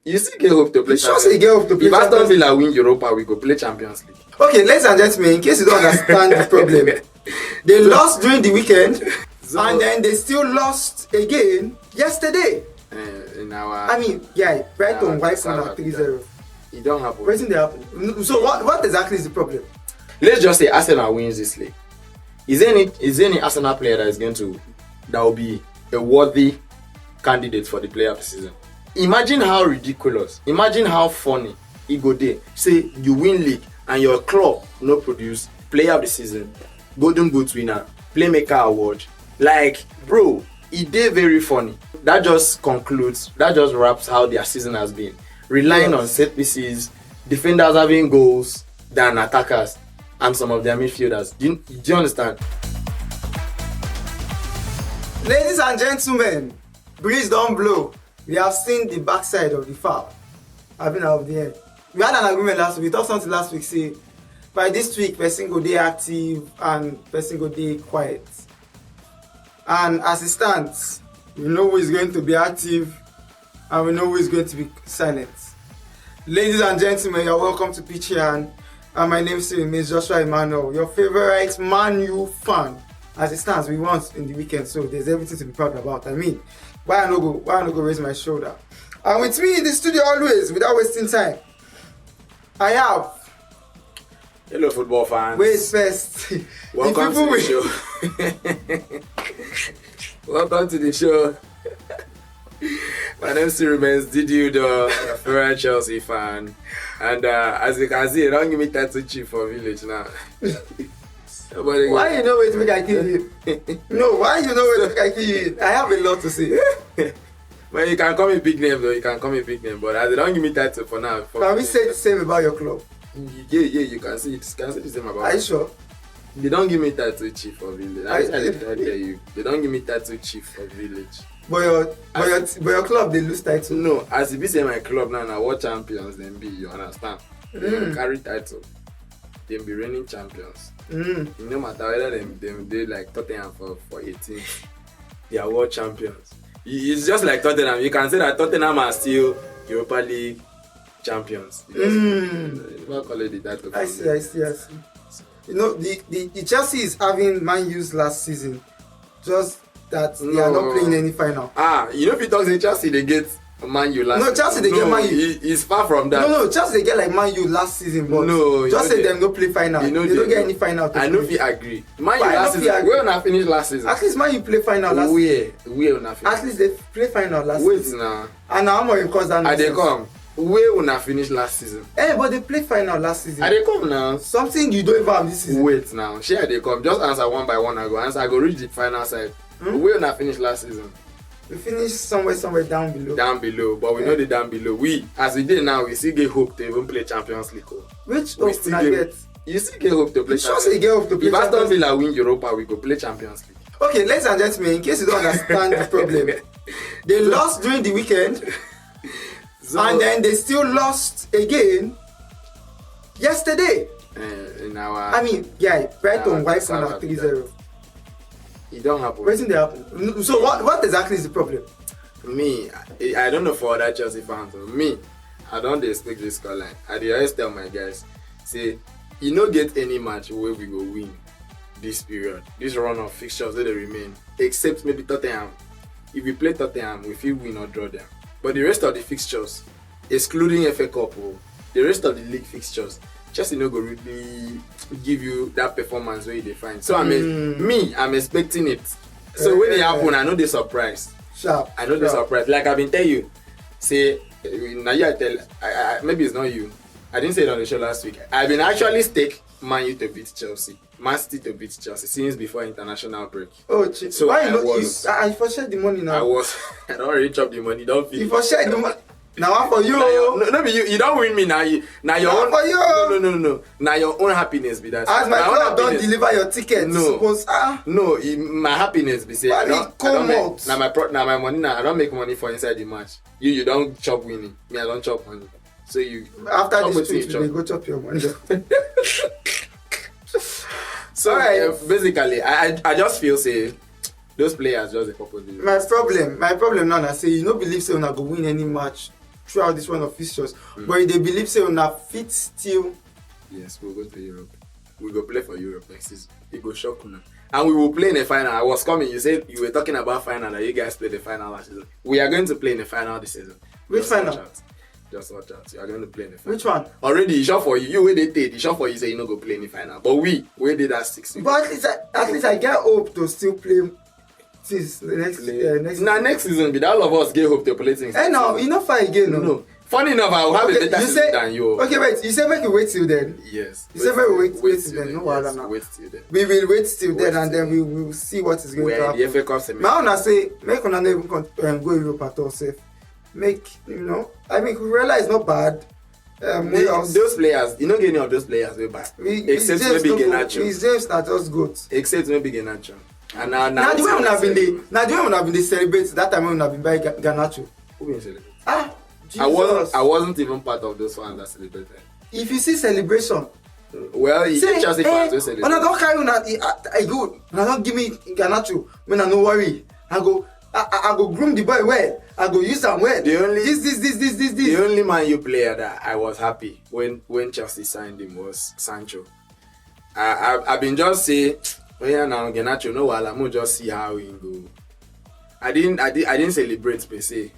You still get hope to play Champions League. If Aston Villa win Europa, we go play Champions League. Okay, ladies and gentlemen, in case you don't understand the problem, they lost during the weekend, and then they still lost again yesterday. Brighton wiped on 3-0. It don't happen. What did happen? So what exactly is the problem? Let's just say Arsenal wins this league. Is there any Arsenal player that will be a worthy candidate for the player of the season? Imagine how ridiculous, imagine how funny it go there. Say you win league and your club no produce player of the season, golden boot winner, playmaker award. Like, bro, it dey very funny. That just wraps how their season has been. Relying on set pieces, defenders having goals than attackers, and some of their midfielders. Do you understand? Ladies and gentlemen, breeze don't blow. We have seen the backside of the foul. I've been out of the end. We had an agreement last week. We talked something last week, say by this week, person go dey active and person go dey quiet. And as it stands, we know who is going to be active and we know who is going to be silent. Ladies and gentlemen, you're welcome to Pitch Here, and my name is Joshua Emmanuel, your favorite Man U fan. As it stands, we won in the weekend, so there's everything to be proud about. I mean, why I no go raise my shoulder? And with me in the studio always, without wasting time, I have. Hello, football fans. Wait first. Welcome to the show. Welcome to the show. My name still remains Didi Udo, a favorite Chelsea fan. And as you can see, don't give me title chief for village now. Why you know where to make I kill you? No, why you know where to make I kill you? I have a lot to say. Well, you can call me big name though. But as they don't give me title for now. Can we say the same about your club? Yeah, you can say it. Can say the same about. Are you sure? They don't give me title chief for village. I tell you, they don't give me title chief for village. But your club they lose title. No, as if you say my club now, what champions then be? You understand? They carry title. They be reigning champions. No matter whether they like Tottenham for 18, they are world champions. It's just like Tottenham. You can say that Tottenham are still Europa League champions. You never call it the title. I see. You know, the Chelsea is having Man U's last season, just that they are not playing any final. You know if you talk to Chelsea, they get Man U last season. Chelsea they get Man U. It's far from that. No, Chelsea they get like Man U last season, but just say them no play final. They don't get any final. I know if you agree. Man U last season. Where una finish last season? At least Man U play final last season. Where una finish? At least they play final last season. Wait now. And now I'm going cause that. I they come. Where una finish last season? But they play final last season. I they come now. Something you don't even have this season. Wait now. Share they come. Just answer one by one. I go reach the final side. Where una finish last season? We finished somewhere down below. Down below, but we know the down below. As we did now, we still get hope to even play Champions League. Which hope we get? You still get hope to play Champions League. If Aston Villa win Europa, we go play Champions League. Okay, ladies and gentlemen, in case you don't understand the problem, they lost during the weekend, and then they still lost again yesterday. Brighton wiped on 3-0. It don't happen. What did happen? So what exactly is the problem? Me, I don't know for other Chelsea fans. Me, I don't expect this scoreline. I always tell my guys, say, you don't get any match where we go win this period, this run of fixtures that they remain, except maybe Tottenham. If we play Tottenham, we feel win or draw them. But the rest of the fixtures, excluding FA Cup, the rest of the league fixtures, Chelsea no go really give you that performance where you define. So I'm expecting it. So when it happen, I know they surprised. I know they surprised. Like I've been telling you, say now you tell. Maybe it's not you. I didn't say it on the show last week. I've been actually stake Man U to beat Chelsea, Man City to beat Chelsea since before international break. So why I for share the money now? I don't really chop the money. Don't feel. You for share the money. Now for you. No, be you. You don't win me now. Now your own. For you. No. Now your own happiness be that. As my club don't deliver your ticket. No. My happiness be say. I don't make. Now my money. Now I don't make money for inside the match. You don't chop winning. Me I don't chop money. So you after this tweet, you go chop your money. So basically, I just feel say those players just a couple of My problem now, I say you don't believe say una go win any match throughout this run of fixtures. But they believe say una fit still. Yes, we'll go to Europe. We go play for Europe next season. It go shock now. And we will play in the final. I was coming. You said you were talking about final that you guys played the final last season. We are going to play in the final this season. Which Just final? watch out. Just watch out. You are going to play in the final. Which one? Already, he shot for you. You where they did. He shot for you. Say you not go play in the final. But we did that 6 weeks. But at least I get hope to still play since the next Next season, be all of us get hope to play things. Hey, now you not fight again, no. No. Funny enough, I will have a better season than you. Okay, wait. You said make you wait till then. Yes. You said wait till then. No wahala now. Wait till then. We will wait till then, and then we will see what is going to happen. The FA Cup semi. My own say make una never go Europe at all. Safe. Make I mean, Kurela is not bad. Those players, you don't get any of those players way back. Except maybe Garnacho. His names not just good. Except maybe Garnacho. And now the way we have been they celebrate that time when we have been buying Garnacho. Who been celebrate? Jesus. I wasn't even part of those ones that celebrated. If you see celebration, well, you can Chelsea fans will celebrate. When I don't carry I good. When I don't give me Garnacho, when I no worry, I go groom the boy well. I go use them well. This. The only Man U player that I was happy when Chelsea signed him was Sancho. I've been just say, oh yeah, now Garnacho, no while I'm just see how he go. I didn't celebrate per se.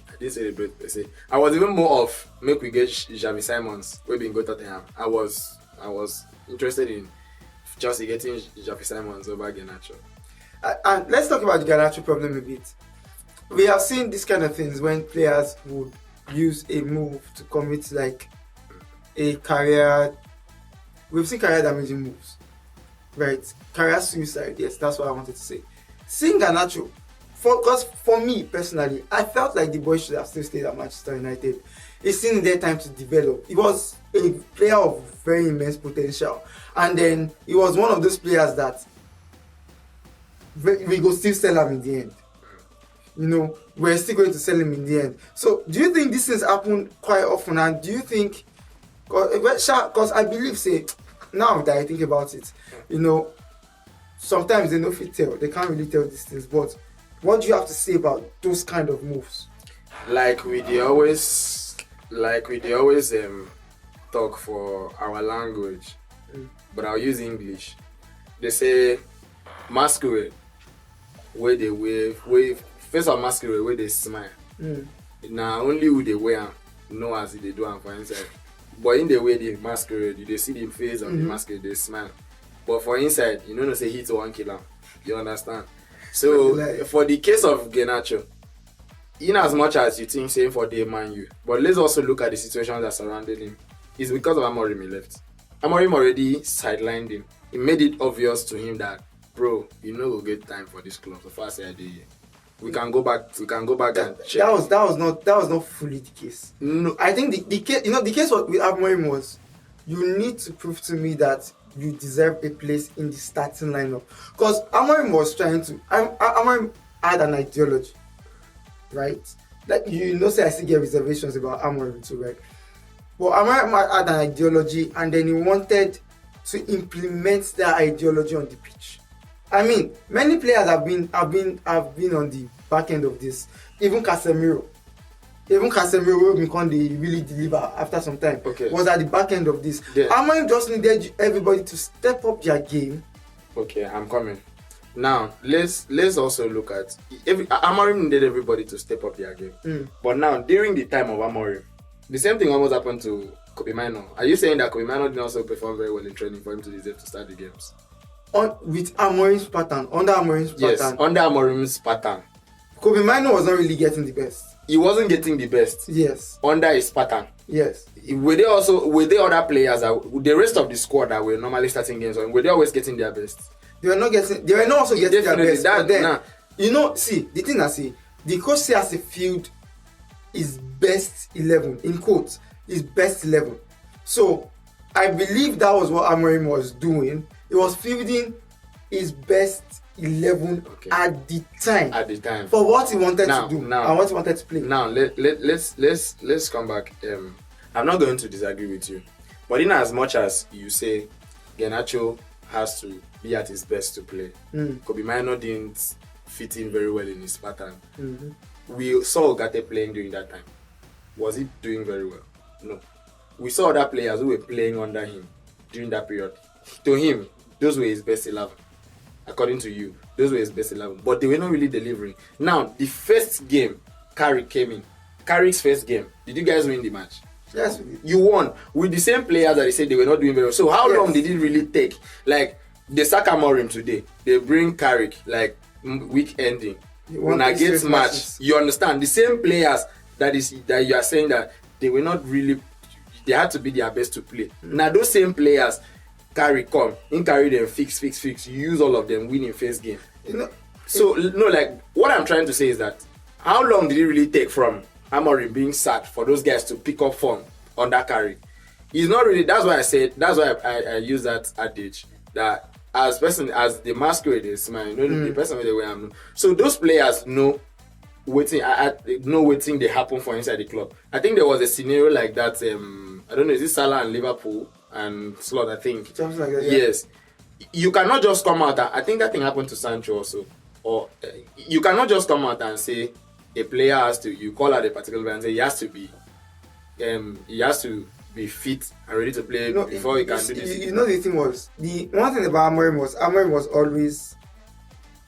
I was even more of make we get Xavi Simons. We been go Tottenham. I was interested in Chelsea getting Xavi Simons over Garnacho. And let's talk about the Garnacho problem a bit. We have seen these kind of things when players would use a move to commit like a career. We've seen career damaging moves, right? Career suicide. Yes, that's what I wanted to say. Seeing Garnacho, because for me personally, I felt like the boy should have still stayed at Manchester United. It's still in their time to develop. He was a player of very immense potential, and then he was one of those players that we go still sell him in the end. We're still going to sell him in the end. So, do you think these things happen quite often? And do you think, because I believe, say, now that I think about it, sometimes they don't fit tell. They can't really tell these things. But what do you have to say about those kind of moves? Like we dey always talk for our language, but I'll use English. They say masquerade, where they wave. Face of masquerade where they smile. Now only who they wear know as they do and for inside. But in the way they masquerade, you see the face of the masquerade, they smile. But for inside, you know say hit one killer. You understand? So for the case of Garnacho, in as much as you think same for the Man U, but let's also look at the situations that surrounded him. It's because of Amorim he left. Amorim already sidelined him. He made it obvious to him that, bro, you know we'll get time for this club. So far as I did. We can go back and check. That was not fully the case. No, I think the case, the case with Amorim was, you need to prove to me that you deserve a place in the starting lineup. Because Amorim was trying to. Amorim had an ideology, right? Like say I still get reservations about Amorim too, right? But Amorim had an ideology, and then he wanted to implement that ideology on the pitch. I mean, many players have been on the back end of this. Even Casemiro will become the really deliver after some time. Okay. Was at the back end of this. Yeah. Amorim just needed everybody to step up their game. Okay, I'm coming. Now let's also look at Amorim needed everybody to step up their game. But now during the time of Amorim, the same thing almost happened to Kobe Mino. Are you saying that Kobe Mino didn't also perform very well in training for him to deserve to start the games? With Amorim's pattern, under Amorim's pattern. Yes, under Amorim's pattern. Kobe Mino was not really getting the best. He wasn't getting the best. Yes. Under his pattern. Yes. Were there other players the rest of the squad that were normally starting games on? Were they always getting their best? They were not also getting their best. But then, see, the thing I see, the coach has to field his best 11, in quotes, his best 11. So, I believe that was what Amorim was doing. He was fielding his best 11 at the time. For what he wanted to do and what he wanted to play. Now let's come back. I'm not going to disagree with you, but in as much as you say Garnacho has to be at his best to play, Kobe Mino didn't fit in very well in his pattern. We saw Ugarte playing during that time. Was he doing very well? No. We saw other players who were playing under him during that period. To him, those were his best 11. According to you, those were his best 11. But they were not really delivering. Now, the first game, Carrick came in. Carrick's first game. Did you guys win the match? Yes, we did. You won with the same players that they said they were not doing very well. So how long did it really take? Like, they sack Amorim today. They bring Carrick, like, week ending. When I get match, you understand? The same players that you are saying that they were not really, they had to be their best to play. Now, those same players, carry them, fix. You use all of them, win in first game. So, no, like, what I'm trying to say is that how long did it really take from Amorim being sacked for those guys to pick up form under Carrick? It's not really, that's why I use that adage that as the masquerade is smile, the person with the way I'm. So those players know waiting they happen for inside the club. I think there was a scenario like that. I don't know, is it Salah and Liverpool and Slot? I think. Something like that. Yeah. Yes, you cannot just come out. I think that thing happened to Sancho also. Or you cannot just come out and say a player has to. You call out a particular player and say he has to be fit and ready to play before he can do this. You know, the thing was, the one thing about Amorim was always,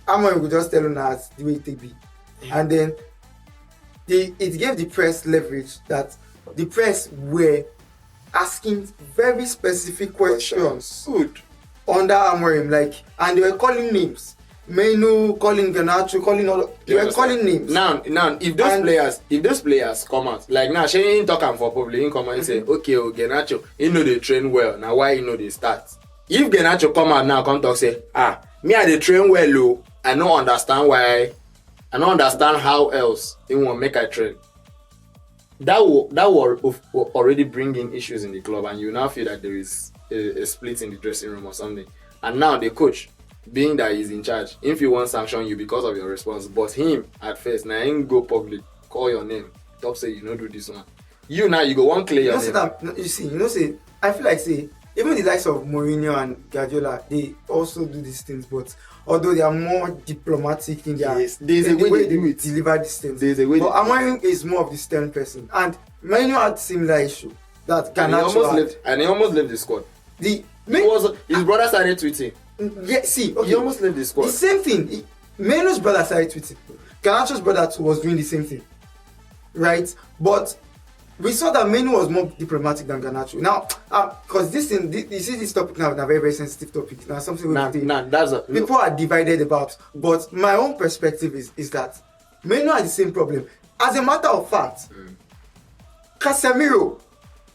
Amorim would just tell him that the way it be. And then it gave the press leverage that the press were asking very specific questions under Amorim, like, and they were calling names. Menu, calling Garnacho, calling all. They were calling names. Now, if those players come out, like now, she ain't talking for public, he come out and say, okay, Garnacho, he know they train well. Now, why he know they start? If Garnacho come out now, come talk say, me I they train well, low. I don't understand why. I don't understand how else he won't make a train. That will already bring in issues in the club, and you now feel that there is a split in the dressing room or something. And now the coach, being that he's in charge, if he wants sanction you because of your response, but him at first now ain't go public, call your name, top say you don't do this one. You now you go one clear your name. Say I feel like even the likes of Mourinho and Guardiola, they also do these things, but although they are more diplomatic in their there's a way they do it. Deliver these things. There's a way. But Amorim is more of the stern person, and Mourinho had similar issue that Garnacho he almost left the squad. His brother started tweeting. Yeah, see, okay. He almost left the squad. The same thing. Mourinho's brother started tweeting. Garnacho's brother too was doing the same thing, right? But we saw that Mourinho was more diplomatic than Garnacho. Now, because you see this topic now is a very, very sensitive topic. Now, something people are divided about. But my own perspective is that Mourinho has the same problem. As a matter of fact, Casemiro,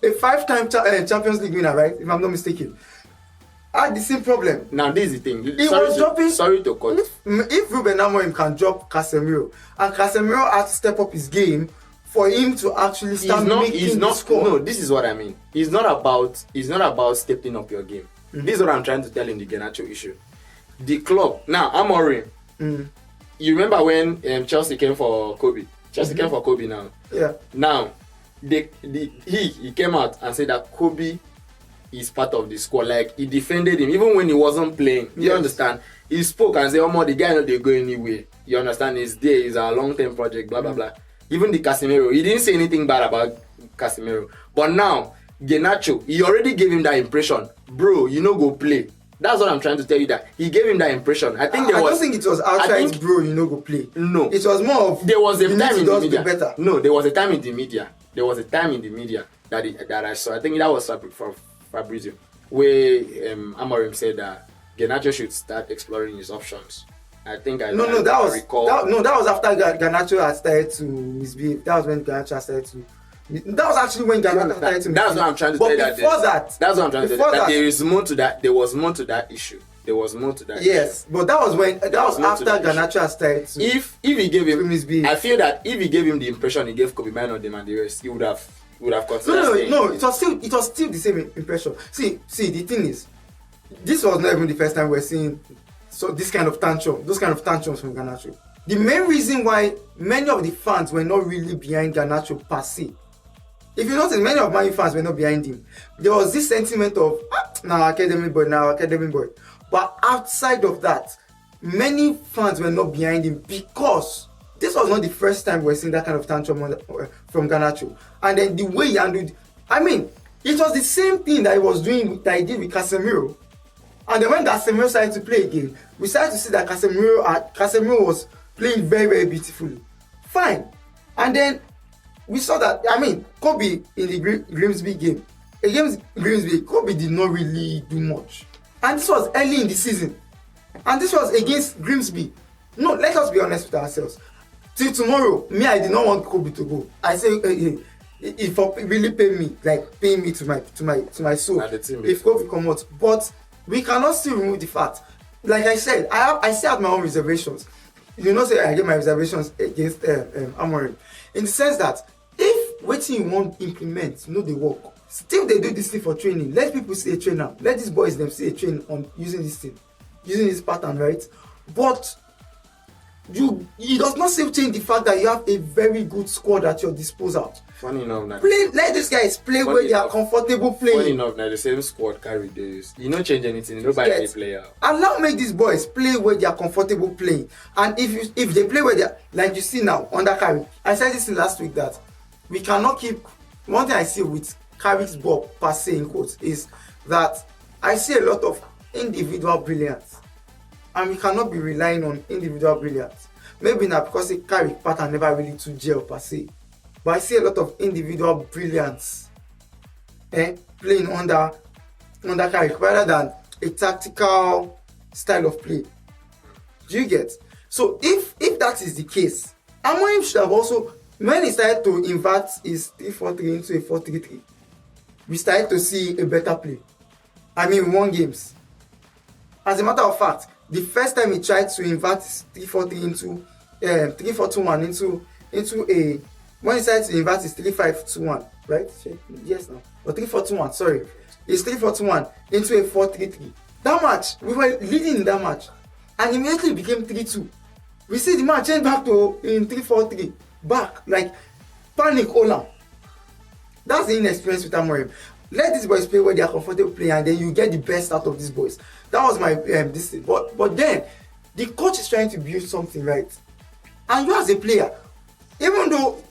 a 5-time Champions League winner, right? If I'm not mistaken, had the same problem. Now, this is the thing. Sorry to cut. If Ruben Amorim can drop Casemiro, and Casemiro has to step up his game for him to actually start making the score. No, this is what I mean. It's not about stepping up your game. This is what I'm trying to tell in the Garnacho issue. The club now, Amorim. You remember when Chelsea came for Kobe? Chelsea came for Kobe now. Yeah. Now, he came out and said that Kobe is part of the squad. Like, he defended him even when he wasn't playing. You understand? He spoke and said, the guy not they go anywhere. You understand? He's there. He's a long-term project. Blah blah blah. Even the Casemiro, he didn't say anything bad about Casemiro. But now, Garnacho, he already gave him that impression. Bro, go play. That's what I'm trying to tell you, that he gave him that impression. I don't think it was outright, bro, go play. No. It was more of, there was a time in the media. Better. No, there was a time in the media. That I saw. I think that was from Fabrizio, where Amorim said that Garnacho should start exploring his options. I think that was after Garnacho had started to misbehave. That was when Garnacho started to. That was actually when Garnacho started to misbehave. That's what I'm trying to tell you. That's what I'm trying to tell you. That there is more to that. There was more to that issue. Yes, but that was after Garnacho had started to. If he gave him misbehave, I feel that if he gave him the impression he gave Kobe Bryant and the rest, he would have considered. No. It was still the same impression. See, the thing is, this was not even the first time we're seeing those kind of tantrums from Garnacho. The main reason why many of the fans were not really behind Garnacho per se, if you notice, many of my fans were not behind him. There was this sentiment of now academy boy. But outside of that, many fans were not behind him because this was not the first time we're seeing that kind of tantrum from Garnacho. And then the way he handled, I mean, it was the same thing that he was doing, that he did with Casemiro. And then when Casemiro started to play again, we started to see that Casemiro was playing very, very beautifully. Fine. And then we saw that, I mean, Kobe in the Grimsby game, against Grimsby, Kobe did not really do much. And this was early in the season. And this was against Grimsby. No, let us be honest with ourselves. Till tomorrow, me, I did not want Kobe to go. I say, if really pay me, like pay me to my soul, if Kobe come out. But we cannot still remove the fact. Like I said, I still have my own reservations. You know, say I get my reservations against Amorim, in the sense that if what you want implement, they work. Still, they do this thing for training. Let people see a trainer. Let these boys them see a train on using this thing, using this pattern, right? But it does not still change the fact that you have a very good squad at your disposal. Funny enough, let these guys play where they are comfortable playing. Funny enough, now the same squad carry this. You don't change anything. You don't buy any player. Make these boys play where they are comfortable playing. And if they play where they are, like you see now under Carrick, I said this in last week that we cannot keep. One thing I see with Carrick's ball per se in quotes is that I see a lot of individual brilliance. And we cannot be relying on individual brilliance. Maybe not because the Carrick pattern never really to gel per se. But I see a lot of individual brilliance playing under Carrick rather than a tactical style of play. Do you get? So if that is the case, Amorim should have also, when he started to invert his 3-4-3 into a 4-3-3, we started to see a better play. I mean, we won games. As a matter of fact, the first time he tried to invert 3-4-3 into 3-4-2-1 into a, when he started to invert his 3-5-2-1, right? Yes, no, or 3-4-2-1. Sorry, it's 3-4-2-1 into a 4-3-3. That match, we were leading in that match, and immediately became 3-2. We see the match change back to in 3-4-3, back like panic Olam. That's the inexperience with Amorim. Let these boys play where they are comfortable playing, and then you get the best out of these boys. That was my this thing. But then the coach is trying to build something, right? And you as a player, even though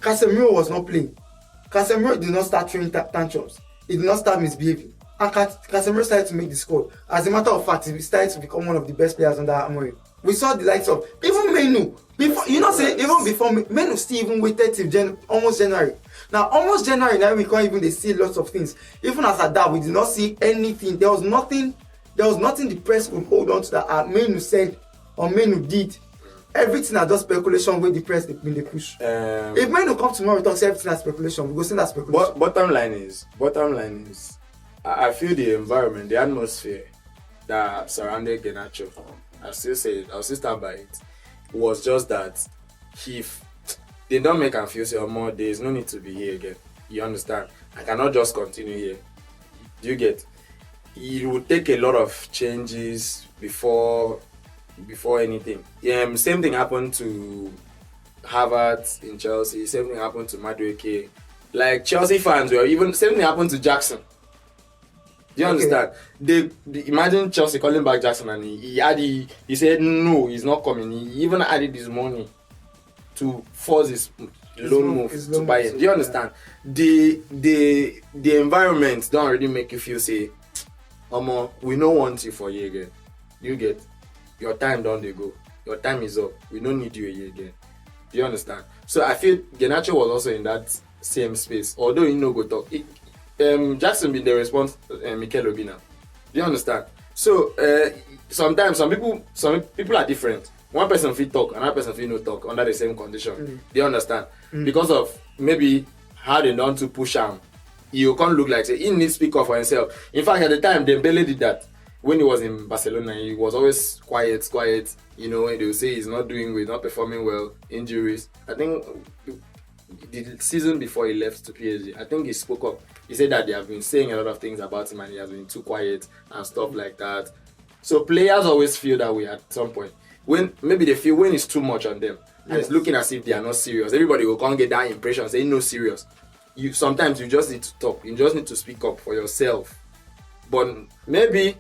Casemiro was not playing, Casemiro did not start throwing tantrums. He did not start misbehaving. And Casemiro started to make the score. As a matter of fact, he started to become one of the best players under Amorim. We saw the likes of even Menu. Before, even before Menu still even waited till almost January. Now almost January now we can't even see lots of things. Even as at that, we did not see anything. There was nothing the press could hold on to that Menu said or Menu did. Everything are just speculation where the press they push. If Menu come tomorrow and talk everything as speculation, we go see that speculation. Bottom line is, I feel the environment, the atmosphere that surrounded Garnacho, I'll still stand by it, was just that if they don't make him feel say, more, there's no need to be here again. You understand? I cannot just continue here. Do you get? It will take a lot of changes before anything. Same thing happened to Havertz in Chelsea. Same thing happened to Madueke. Like Chelsea fans were even same thing happened to Jackson. Do you understand? They imagine Chelsea calling back Jackson and he said no, he's not coming. He even added his money to force his loan move to buy it. Do you understand? The environment don't already make you feel say, we don't want you for a year again. You get your time don't they go. Your time is up. We don't need you a year again. Do you understand? So I feel Garnacho was also in that same space. Although he no go talk. Jackson been the response Mikel Obina. Do you understand? So sometimes some people are different. One person feel talk, another person feel no talk under the same condition. Do you understand? Because of maybe how they don't to push him, you can't look like say he needs to speak up for himself. In fact, at the time Dembele did that. When he was in Barcelona, he was always quiet. You know, they would say he's not doing well, not performing well, injuries. I think the season before he left to PSG, I think he spoke up. He said that they have been saying a lot of things about him and he has been too quiet and stuff like that. So players always feel that way at some point. When maybe they feel when it's too much on them and it's looking as if they are not serious. Everybody will can't get that impression, saying no serious. Sometimes you just need to talk. You just need to speak up for yourself. But maybe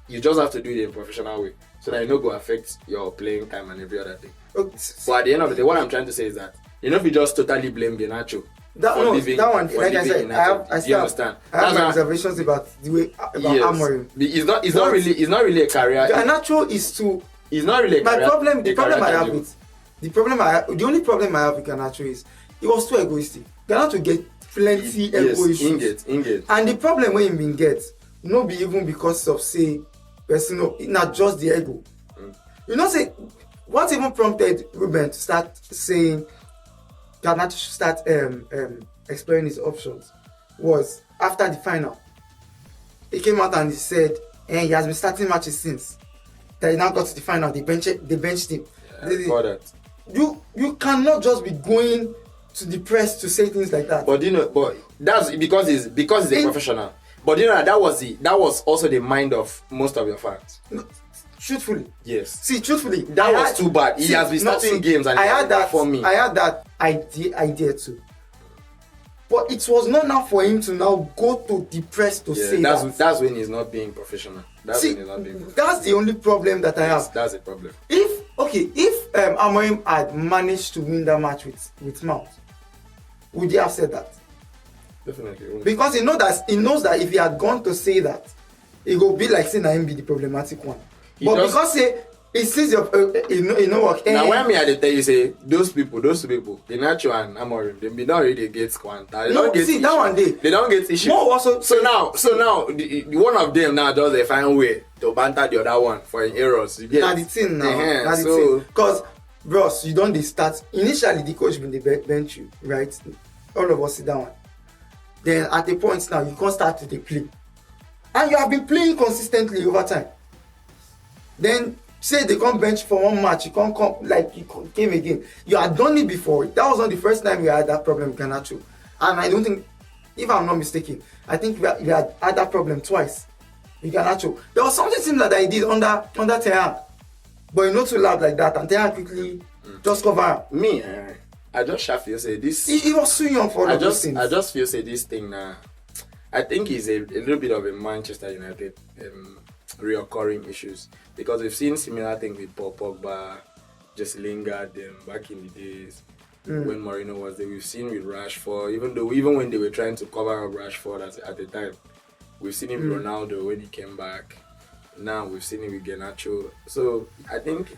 you just have to do it in a professional way so that it not go affect your playing time and every other thing. Okay, But at the end of the day, what I'm trying to say is that if you just totally blame Garnacho that for one, for like I leaving said, United. I Do you understand? have my That's why- reservations about the way about yes. Amorim. It's not really a career. Garnacho is too. It's not really a My career. problem, the a problem I career have change. with, the only problem I have with Garnacho is he was too egoistic. Garnacho get plenty ego issues. Inget. And the problem when he been get, no be even because of say, person, not just the ego. You know, say what even prompted Ruben to start saying Garnacho should start exploring his options was after the final. He came out and he said, he has been starting matches since. That he now got to the final, they benched him. For that. You cannot just be going to the press to say things like that. But that's because he's a professional. But that was also the mind of most of your fans. Truthfully. Yes. See, truthfully. That was too bad. He has been starting games and I had that for me. I had that idea too. But it was not now for him to now go to the press to say that. That's when he's not being professional. That's the only problem that I have. That's a problem. If Amorim had managed to win that match with Mount, would he have said that? Definitely. Because he knows that if he had gone to say that, it would be like saying that him be the problematic one. Because he sees your work. Now when me I tell you say those two people, Garnacho and Amorim, they don't really get quanta. They don't get issue. That one day. They don't get issue. So now the one of them now does a fine way to banter the other one for errors. You get the thing now. Because bros, you don't start initially the coach been the bench you, right? All of us sit down. Then at the point now you can't start to play. And you have been playing consistently over time. Then say they come bench for one match, you can't come like you came again. You had done it before. That was not the first time we had that problem with Garnacho. And I don't think, if I'm not mistaken, I think we had that problem twice with Garnacho. There was something similar that he did under Tehan. But not too loud like that, and Tehan quickly just cover him. Me, I just feel say this. He was too young for all of these things. I just feel say this thing now. I think it's a little bit of a Manchester United reoccurring issues, because we've seen similar things with Paul Pogba, just Lingard back in the days when Mourinho was there. We've seen with Rashford, even when they were trying to cover up Rashford at the time. We've seen it with Ronaldo when he came back. Now we've seen it with Garnacho. So I think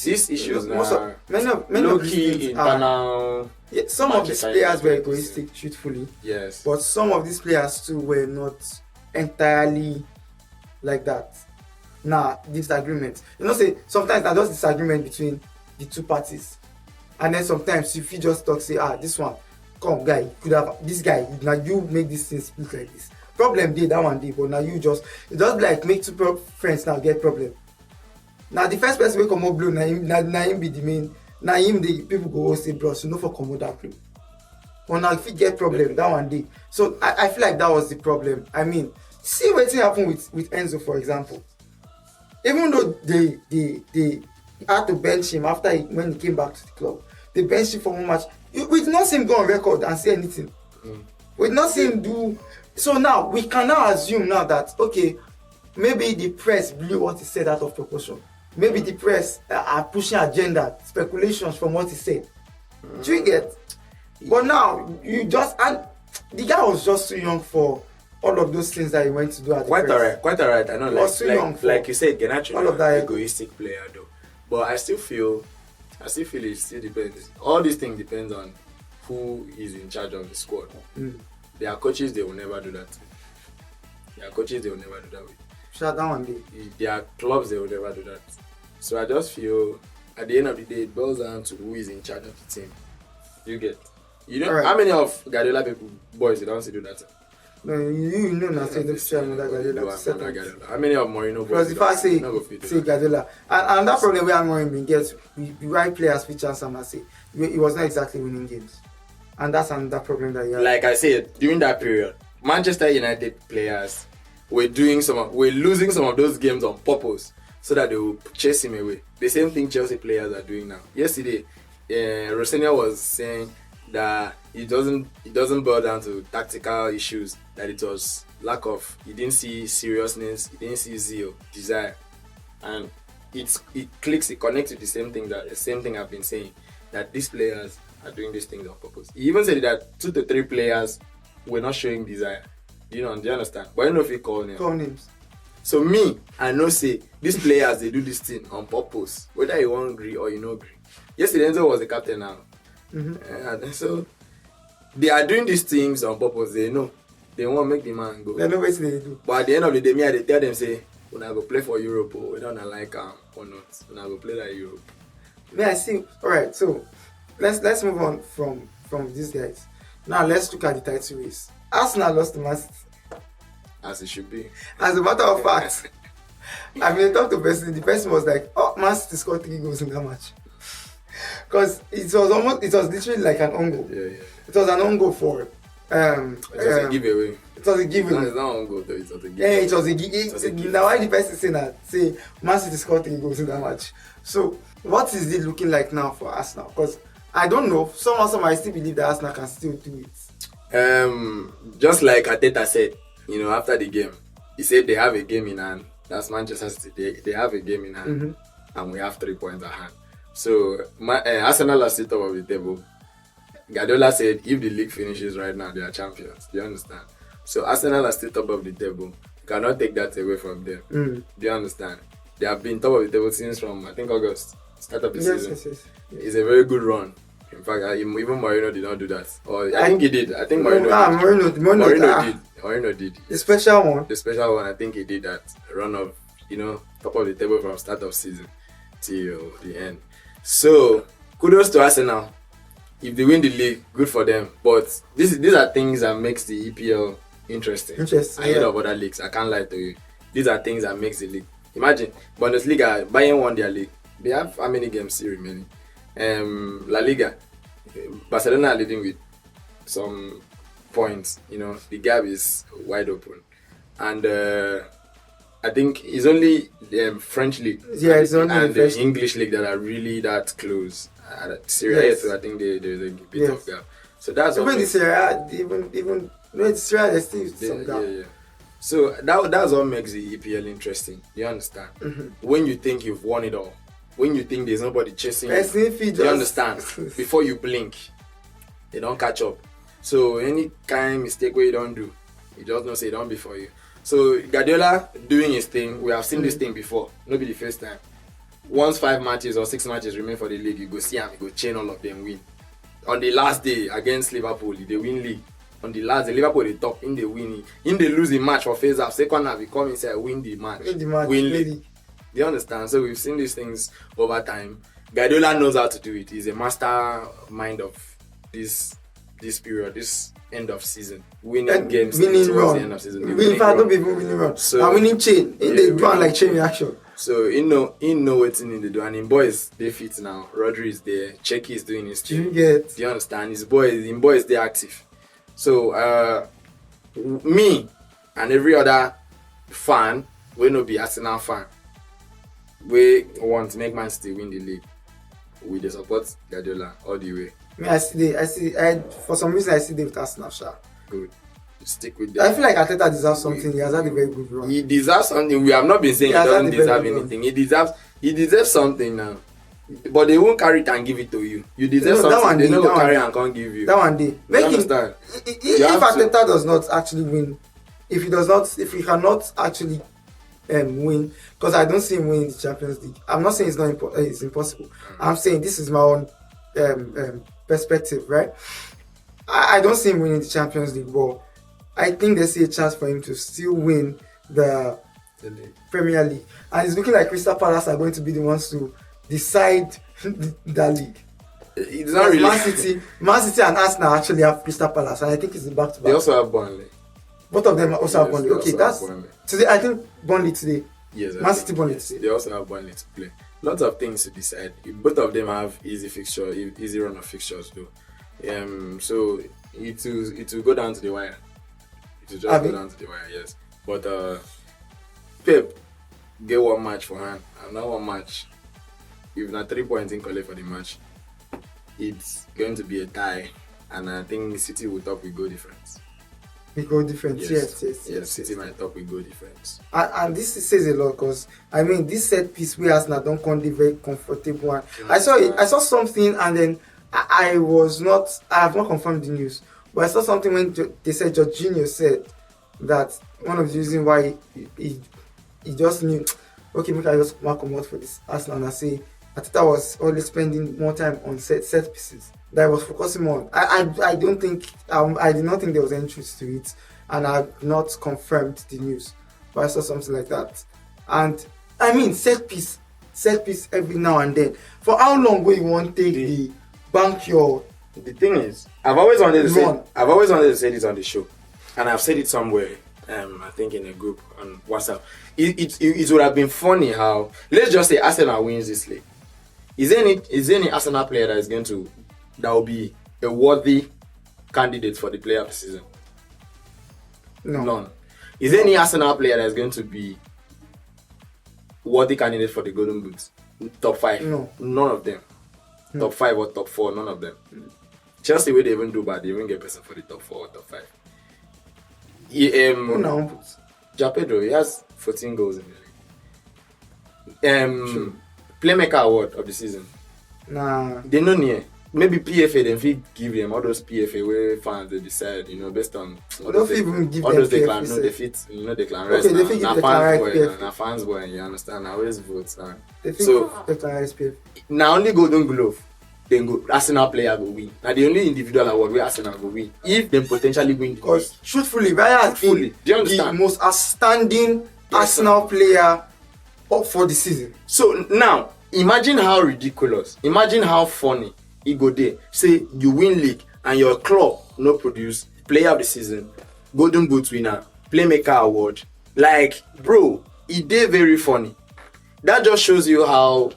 these issues now low-key internal. Some of these players were egoistic, truthfully. Yes. But some of these players too were not entirely like that. Disagreement. Say sometimes there's just disagreement between the two parties. And then sometimes if you just talk, say, this one, come guy, you could have this guy, now you make this thing split like this. Problem did that one day, but now you just like make two friends now get problem. Now the first person will come up blue, now him be the main, now him the people go say, bro, so no for come out that blue. But now if you get problem, that one day. So I feel like that was the problem. I mean, see what happened with Enzo, for example. Even though they had to bench him when he came back to the club, they benched him for one match. We did not see him go on record and say anything. We did not see him do. So now we can now assume now that okay, maybe the press blew what he said out of proportion. Maybe the press are pushing agenda, speculations from what he said. Do you get? But now and the guy was just too young for all of those things that he went to do at the press. Quite alright. I know, like you said, Garnacho all of that egoistic player though. But I still feel it still depends. All these things depends on who is in charge of the squad. Their coaches, they will never do that. Shut down one day. Their clubs, they will never do that. So I just feel at the end of the day, it boils down to who is in charge of the team. You get? How many of Guardiola people boys you don't see do that? No, you know not say this another Guardiola. How many of Mourinho because boys? if I say Guardiola, and that problem where Mourinho gets the right players feature some say he was not exactly winning games, and that's another problem that he had. Like I said, during that period, Manchester United players were losing some of those games on purpose so that they will chase him away. The same thing Chelsea players are doing now. Yesterday, Rossini was saying that it doesn't boil down to tactical issues, that it was lack of, he didn't see seriousness, he didn't see zeal, desire. And it clicks, it connects with the same thing I've been saying, that these players are doing these things on purpose. He even said that 2 to 3 players were not showing desire. Do you understand? But I don't know if he call names. So me, I know say these players, they do this thing on purpose, whether you want agree or you not agree. Yesterday Enzo was the captain now. And so they are doing these things on purpose. They know they want to make the man go. They know what they do. But at the end of the day, I tell them say, when I go play for Europe, or whether I like or not, when I go play like Europe. I see. All right, so let's move on from these guys. Now let's look at the title race. Arsenal lost to Man City. As it should be. As a matter of fact, I mean, talk to person. The person was like, "Oh, Man City scored 3 goals in that match," because it was literally like an own goal. Yeah. It was an own goal for. It was a giveaway. It was a giveaway. No, it's not own goal though. It was a giveaway. Yeah, it was a giveaway. Now why the person saying that? Say Man City scored 3 goals in that match. So what is it looking like now for Arsenal? Because I don't know. Some I still believe that Arsenal can still do it. Just like Arteta said, after the game, he said they have a game in hand. That's Manchester City. They have a game in hand, and we have 3 points at hand. So Arsenal are still top of the table. Guardiola said if the league finishes right now, they are champions. Do you understand? So Arsenal are still top of the table. You cannot take that away from them. Do you understand? They have been top of the table since from I think August, start of the season. Yes. It's a very good run. In fact, even Mourinho did not do that. Or I think he did. I think Mourinho did. Mourinho did. The special one. The special one, I think he did that run of, top of the table from start of season till the end. So kudos to Arsenal. If they win the league, good for them. But these are things that makes the EPL interesting. Ahead of other leagues. I can't lie to you. These are things that makes the league. Imagine Bundesliga, Bayern won their league. They have how many games still remaining? La Liga, Barcelona are leading with some points. The gap is wide open, and I think it's only the French league and the English league that are really that close. Serie A, I think there's a bit of gap. So that's even the Serie A, even the Serie A, there's still some gap. Yeah. So that's what makes the EPL interesting. You understand? When you think you've won it all, when you think there's nobody chasing you understand? Before you blink, they don't catch up. So any kind of mistake where you don't do, you just don't say it don't be for you. So Guardiola doing his thing, we have seen this thing before. Not be the first time. Once 5 matches or 6 matches remain for the league, you go see him, you go chain all of them win. On the last day against Liverpool, they win league. On the last day, Liverpool they top, in they win. In they lose the match for phase half, second half, he come inside, win the match. Win league. Do you understand? So we've seen these things over time. Guardiola knows how to do it. He's a mastermind of this period, this end of season. Winning games winning towards run. The end of season. In fact, don't be even winning run. So, winning chain. They do like chain reaction. So he know what he need to do. And in boys, they fit now. Rodri is there. Checky is doing his thing. Do you understand? His boys, they're active. So me and every other fan, we no be Arsenal fan, we want to make Man City win the league. We dey support Guardiola all the way. I see. For some reason, I see David Arsenal. Good. Stick with that. I feel like Arteta deserves something. He has had a very good run. He deserves something. We have not been saying he doesn't deserve anything. He deserves something now. But they won't carry it and give it to you. You deserve something. They don't carry and can't give you. That one day. Understand? If Arteta does not actually win, if he cannot actually win, because I don't see him winning the Champions League. I'm not saying it's impossible. I'm saying this is my own perspective, right? I don't see him winning the Champions League, but I think there's a chance for him to still win the Premier League. And it's looking like Crystal Palace are going to be the ones to decide that league. It's not really. Man City and Arsenal actually have Crystal Palace, and I think it's the back-to-back. They also have Burnley. Both of them also have Burnley. Okay, that's Burnley. Today. I think Burnley today. Yes, Man City Burnley today. They also have Burnley to play. Lots of things to decide. Both of them have easy run of fixtures though. So it will go down to the wire. It will just go down to the wire, yes. But Pep get one match for hand, and not one match. If not 3 points in collect for the match, it's going to be a tie, and I think City will top with goal difference. We go different. Yes. City might top we go different. And this says a lot because I mean this set piece we Arsenal don't come the very comfortable one. I saw something and then I have not confirmed the news, but I saw something when they said Jorginho said that one of the reasons why he just knew, okay, make I just come out for this Arsenal and I say Arteta was always spending more time on set pieces that I was focusing on. I don't think I did not think there was any truth to it, and I have not confirmed the news, but I saw something like that. And I mean set piece every now and then. For how long will you want to take the bank your? The thing is, I've always wanted to say this on the show, and I've said it somewhere. I think in a group on WhatsApp. It would have been funny how, let's just say Arsenal wins this league. Is there any Arsenal player that will be a worthy candidate for the player of the season? No. None. Is there any Arsenal player that is going to be worthy candidate for the Golden Boots? Top 5? No. None of them. Top 5 or top 4? None of them. Chelsea, where they even do bad, they even get person for the top 4 or top 5. João Pedro, he has 14 goals in the league. Sure. Playmaker award of the season. Nah. They know near. Maybe PFA then fit give them all those PFA where fans they decide, based on They don't even give all them those declan. PFA. No, they fit. They can Okay, rest. they fit give Declan Rice PFA. Na fans boy. You understand? I always vote. They think So Declan Rice PFA. now only Golden Glove. Then go Arsenal player go win. Now the only individual award where Arsenal go win. If they potentially win, Because truthfully, Ryan has been do you understand? the most outstanding Arsenal player for the season. So now, imagine how ridiculous, imagine how funny it go there. Say you win league and your club no produce player of the season, Golden Boot winner, Playmaker award. Like, bro, it dey very funny. That just shows you how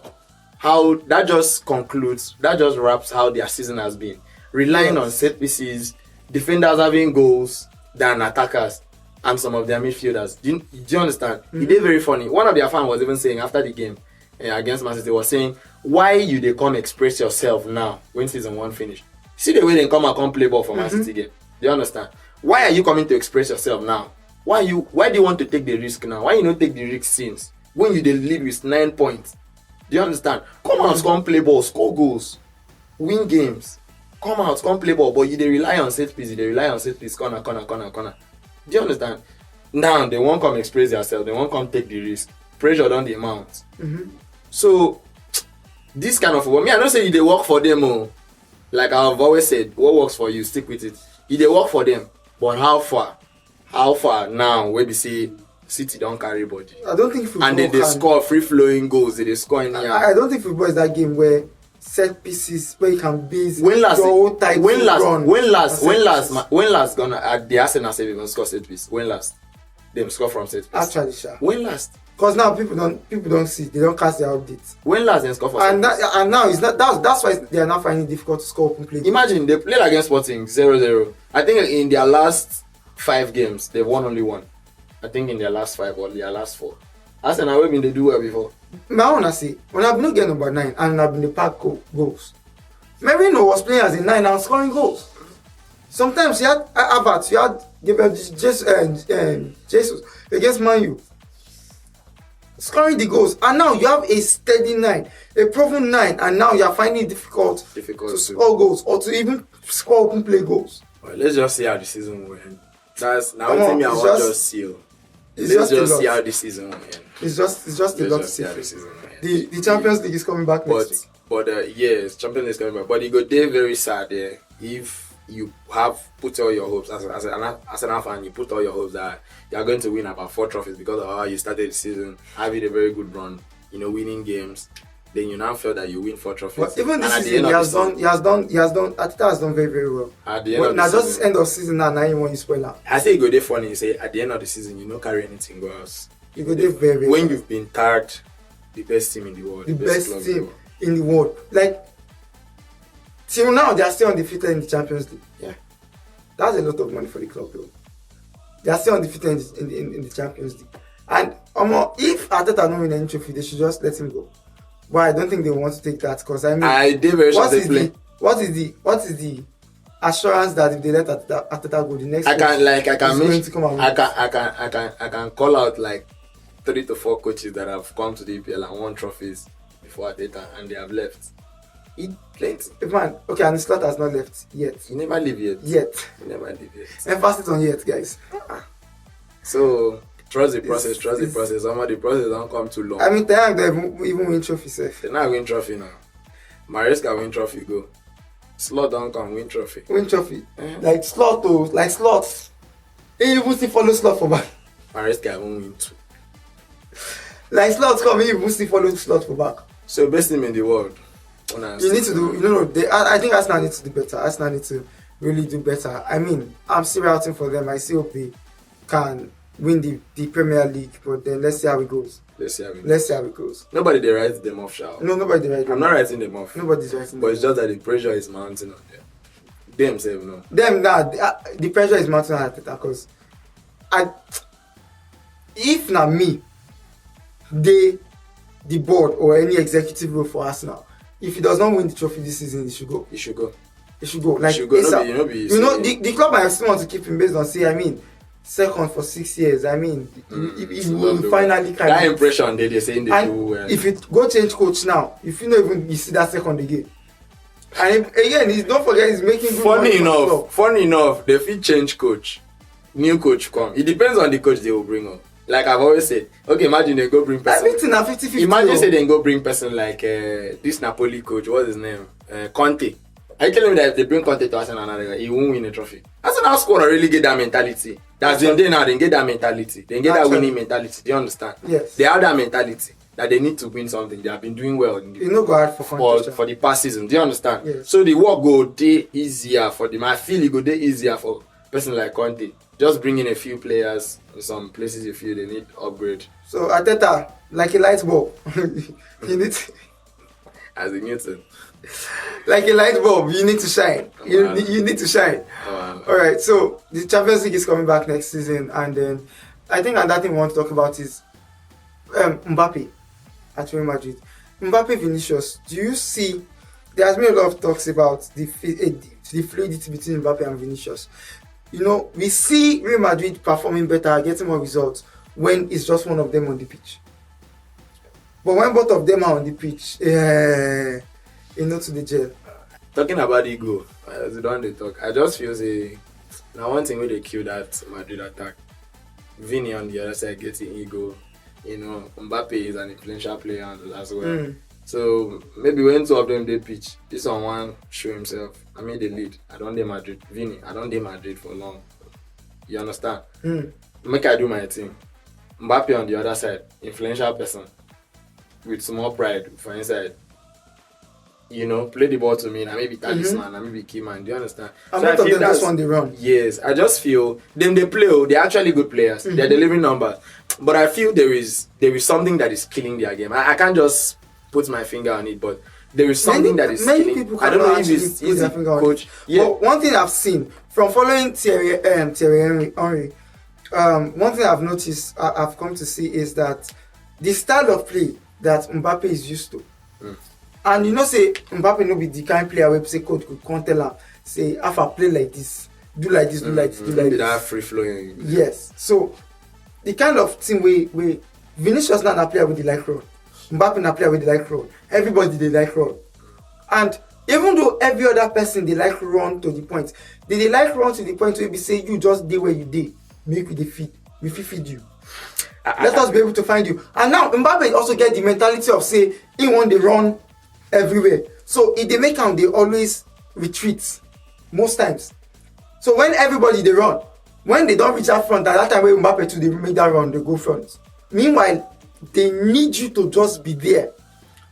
that just wraps how their season has been. Relying on set pieces, defenders having goals than attackers, and some of their midfielders. Do you understand? It dey very funny. One of their fans was even saying after the game against Man City, was saying, why you dey come express yourself now when season 1 finish? See the way they come play ball for Man City game. Do you understand? Why are you coming to express yourself now? Why do you want to take the risk now? Why you not take the risk since when you dey lead with 9 points? Do you understand? Come out, come play ball, score goals, win games. Come out, come play ball, but you dey rely on set piece, corner. Do you understand? Now they won't come express themselves, they won't come take the risk. Pressure on the amount. So this kind of football, I don't say they work for them. Like I've always said, what works for you, stick with it. They work for them, but how far now? Where we say City don't carry body. I don't think football and they score free flowing goals. They score in here. I don't think football is that game where set pieces where you can base when last gonna at the Arsenal say we gonna score set piece. When last them score from set piece? Actually, sure. When last? Because now people don't see, they don't cast their updates. When last they score for and now it's not that's why they are now finding it difficult to score open play. Imagine they played against Sporting 0-0. I think in their last 5 games they've won only 1. I think in their last 5 or their last 4. Arsenal have been they do well before. I wanna say when I've been getting number 9 and I've been the pack goals. Merino was playing as a 9 and scoring goals. Sometimes you had Havertz, you had Gabriel Jesus against Man U, scoring the goals, and now you have a steady 9, a proven 9, and now you are finding it difficult to score goals or to even score open play goals. Well, let's just see how the season will end. That's now one thing I want to just see. Let's just see how the season will end. It's just a lot to see. The Champions League is coming back next week. But yes, Champions League is coming back. But you go there very sad there if you have put all your hopes as an fan, you put all your hopes that you are going to win about 4 trophies because of how you started the season, having a very good run, winning games. Then you now feel that you win 4 trophies. But even this season, he has done. Arteta has done very, very well. At the end of the season, just end of season now you want to spoil out. I say you go there funny. You say at the end of the season, you don't carry anything else. You go there very, very when well. You've been tagged the best team in the world, the best team in the world. Like till now, they are still undefeated in the Champions League. Yeah, that's a lot of money for the club, though. They are still undefeated in the Champions League. And if Arteta don't win any trophy, they should just let him go. But I don't think they want to take that because what is the assurance that if they let Ateta go, the next I can is going to come out with I can call out like 3 to 4 coaches that have come to the EPL and won trophies before Ateta and they have left. Plenty. Man, okay, and the slot has not left yet. You never leave yet. Yet. You never leave yet. Emphasis on yet, guys. So trust the process. Some of the process don't come too long. I mean, they even win trophy safe. They're not win trophy now. Maresca win trophy go. Slot don't come win trophy. Win trophy. Like slots. He even still follow slot for back. Maresca won't win 2. Like slots come, he even still follow slot for back. So best team in the world. You need to do, I think Arsenal need to do better. Arsenal need to really do better. I mean, I'm still rooting for them. I still hope they can win the Premier League, but then let's see how it goes. Let's see how it goes. Nobody they write them off, shall. No, nobody they write them. I'm not writing them off. Nobody's writing them off. But it's just that the pressure is mounting on them. Them say no. Them the pressure is mounting on Arteta because if not me, the board or any executive role for Arsenal, if he does not win the trophy this season, he should go. He should go. Like, the club might still want to keep him based on, I mean, second for 6 years. I mean, he will finally kind that impression they're saying they do well. If you go change coach now, if you know even you see that second again. And again, don't forget he's making good money. Funny enough, they fit change coach. New coach come. It depends on the coach they will bring up. Like I've always said, okay, imagine they go bring person. Everything at 50-50. Imagine say they go bring person like this Napoli coach, what's his name? Conte. Are you telling me that if they bring Conte to Arsenal another guy, he won't win a trophy? Arsenal squad really get that mentality. That's them day now, they get that mentality. They get that winning mentality. Do you understand? Yes. They have that mentality that they need to win something. They have been doing well in go hard for the past season. Do you understand? Yes. So the work go day easier for them. I feel it go day easier for a person like Conte. Just bring in a few players in some places you feel they need upgrade. So Arteta, like a light bulb, you need to, as a Newton. Like a light bulb, you need to shine. You need to shine. Alright, so the Champions League is coming back next season, and then I think another thing we want to talk about is Mbappe at Real Madrid. Mbappe Vinicius, do you see there has been a lot of talks about the fluidity between Mbappe and Vinicius? You know, we see Real Madrid performing better, getting more results when it's just one of them on the pitch. But when both of them are on the pitch, to the jail. Talking about ego, as you don't talk, I just feel now one thing where they kill that Madrid attack. Vini on the other side getting ego. You know, Mbappe is an influential player as well. So maybe when 2 of them they pitch, this one show himself. I mean the lead. I don't dare Madrid. Vini, I don't dare Madrid for long. You understand? Make I do my thing. Mbappe on the other side, influential person with small pride for inside. You know, play the ball to me, and maybe talisman, and maybe key man. Do you understand? And both of them just one they run. Yes, I just feel them they play. They're actually good players. They're delivering numbers, but I feel there is something that is killing their game. I can't just put my finger on it, but there is something that is many killing. People I don't know if it's their finger on coach. It. Yeah. But one thing I've seen from following Thierry Henry, one thing I've noticed, I've come to see is that the style of play that Mbappe is used to. And you know, say Mbappe no be the kind player where say coach could come tell him, say, if I play like this, do like this, do like this, do like this. That free flowing. Yes. So the kind of thing where Vinicius not a player with the like run, Mbappe not a player with the like run. Everybody they like run. And even though every other person they like run to the point, they like run to the point where we say you just dey where you dey, make we feed you. Let us be able to find you. And now Mbappe also get the mentality of say he want to run everywhere. So if they make them, they always retreat most times. So when everybody they run, when they don't reach that front, at that time when Mbappe too they make that run, they go front. Meanwhile, they need you to just be there.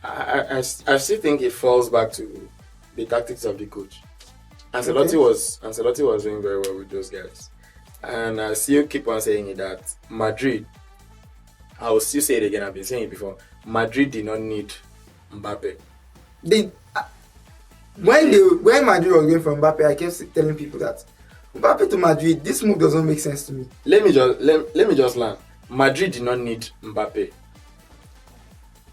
I still think it falls back to the tactics of the coach. Ancelotti was doing very well with those guys. And I still keep on saying it that Madrid, I will still say it again, I've been saying it before, Madrid did not need Mbappe. When Madrid was going for Mbappe, I kept telling people that Mbappe to Madrid, this move doesn't make sense to me. Let me just learn. Madrid did not need Mbappe.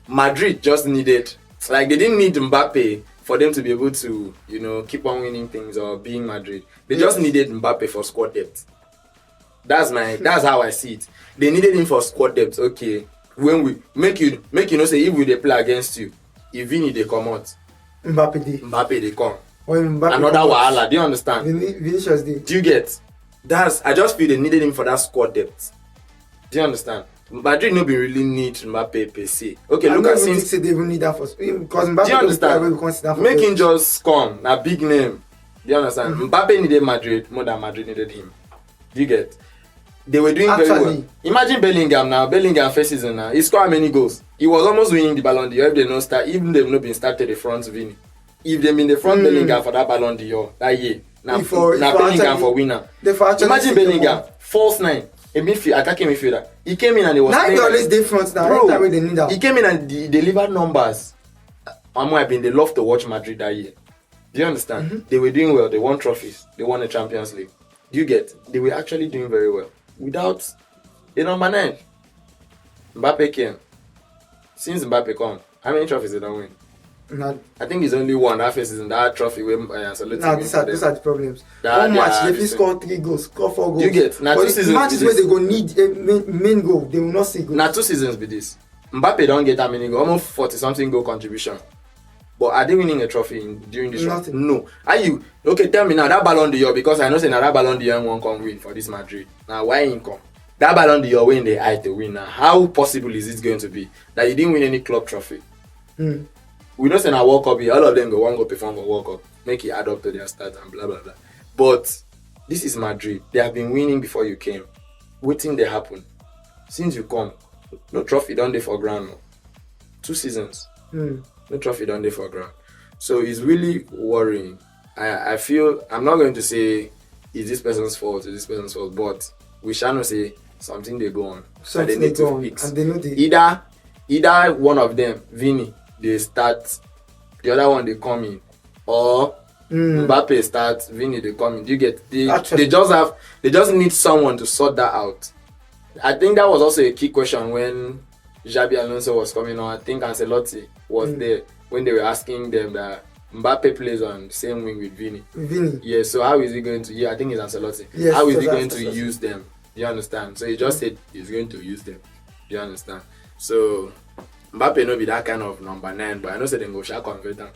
Madrid just needed, like they didn't need Mbappe for them to be able to, keep on winning things or being Madrid. They just needed Mbappe for squad depth. That's how I see it. They needed him for squad depth. Okay, when we make you say if we dey play against you, if Vini they come out, Mbappe they come. Another wahala. Do you understand? Vinicius did. Do you get? I just feel they needed him for that squad depth. Do you understand? Madrid no be really need Mbappe per se. Okay, look at since they even need that for because Mbappe. Do you understand? Make him just come. A big name. Do you understand? Mbappe needed Madrid more than Madrid needed him. Do you get? They were doing very well. Imagine Bellingham now. Bellingham first season now. He scored how many goals? He was almost winning the Ballon d'Or if they no start. Even they've not been started the front Vini. If they been the front Bellingham for that Ballon d'Or that year. Now Bellingham for winner. Imagine Bellingham false 9. A midfield, attacking midfielder. He came in and he was. Now he always different now. Bro, he came in and he delivered numbers. They love to watch Madrid that year. Do you understand? They were doing well. They won trophies. They won the Champions League. Do you get? They were actually doing very well without the number 9. Mbappe came. Since Mbappe come, how many trophies they don't win? I think it's only one that faces in that trophy where these are the problems. One match they score 3 goals, score 4 goals. Do you get? Now 2 seasons. Matches where they go need a main goal, they will not see goals. Now 2 seasons be this. Mbappe don't get that many goals, almost 40 something goal contribution. But are they winning a trophy during this run? No. Are you okay? Tell me now that Ballon d'Or, because I know say now that Ballon d'Or won't come win for this Madrid. Now why ain't come? That Ballon d'Or win the eye to win now. How possible is it going to be that you didn't win any club trophy? We know say na World Cup, all of them go perform for World Cup, make it add up to their stats and blah blah blah. But this is Madrid. They have been winning before you came. Waiting they happen. Since you come, no trophy done there for ground. No. 2 seasons. No trophy done there for ground. So it's really worrying. I feel I'm not going to say is this person's fault, but we shall not say something they go on. Something they go on. And they know either one of them, Vini, they start, the other one they come in, or Mbappe starts, Vini they come in. Do you get? They just need someone to sort that out. I think that was also a key question when Xabi Alonso was coming on. I think Ancelotti was there when they were asking them that Mbappe plays on the same wing with Vini. Yeah, so how is he going to? Yeah, I think it's Ancelotti. Yes, how is he going to use them? Do you understand? So he just said he's going to use them. Do you understand? So Mbappe no be that kind of number 9, but I know say they go shall convert them.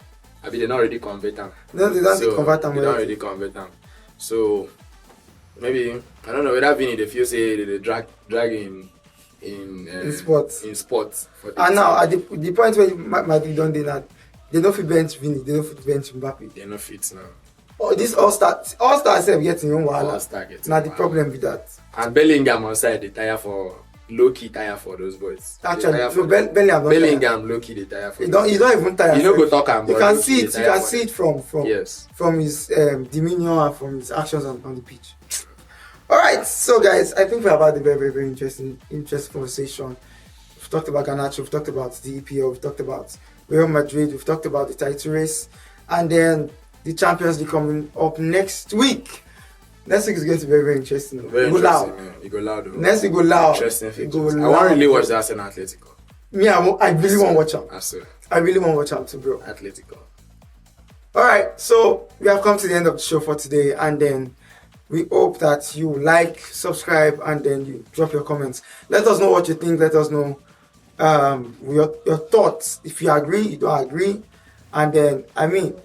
I mean they not already convert them. No, they don't convert them. They don't already convert them. So maybe I don't know whether Vini they feel say they drag in sports. In sports. And now at the point where Madrid don't do that, they don't fit bench Vini, they don't fit bench Mbappe. They don't fit now. Oh, this all-star self getting on wahala. Now the problem with that. And Bellingham on side they tire for low-key tire for those boys. Actually, so Bellingham low-key they tire for. You don't even tire. You don't go talk about. You can see it. You can see it from his demeanor and from his actions on the pitch. All right, so guys, I think we have had a very, very, very interesting conversation. We've talked about Garnacho, we've talked about the EPL, we've talked about Real Madrid, we've talked about the title race, and then the Champions League coming up next week. Next week is going to be very, very interesting. Very interesting, man. You go loud. Next week go loud. Interesting. I want to really watch the Arsenal Atletico. Me, I really want to watch them. Absolutely. I really want to watch them too, bro. Atletico. All right, so we have come to the end of the show for today, and then we hope that you like, subscribe, and then you drop your comments. Let us know what you think. Let us know your thoughts. If you agree, you don't agree. And then,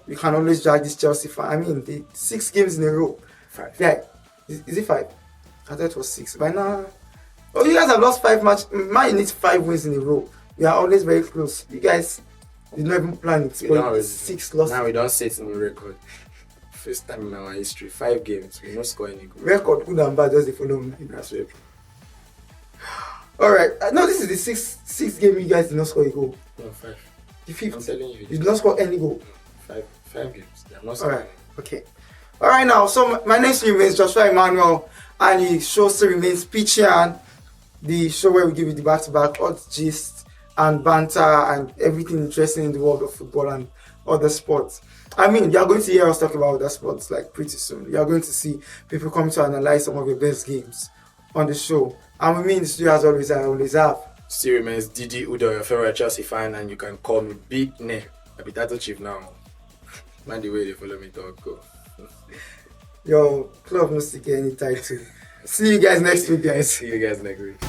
we can always drag this Chelsea fan. The 6 games in a row. 5. Yeah. Is it 5? I thought it was 6. By now, you guys have lost 5 matches. Man, needs 5 wins in a row. We are always very close. You guys did not even plan it. 6 losses. Now we don't set any record. First time in our history, 5 games, we don't score any goal. Record good and bad, just the following. That's right. Alright, no, this is the 6th game you guys did not score a goal. No, 5. The 5th. I'm telling you. You did not score any goal. 5 games. They have not scored. Alright, okay. Alright now, so my name still remains Joshua Emmanuel, and the show still remains Peachy, and the show where we give you the back-to-back odds, gist, and banter, and everything interesting in the world of football and other sports. You are going to hear us talk about other sports like pretty soon. You are going to see people come to analyze some of the best games on the show. And with me in the studio, as always, I always have. Still remains Didi Udo, your favorite Chelsea fan, and you can call me Big Ne. I be title chief now. Man, the way they follow me talk, go. Your club no still get any title. See you guys next week, guys. See you guys next week.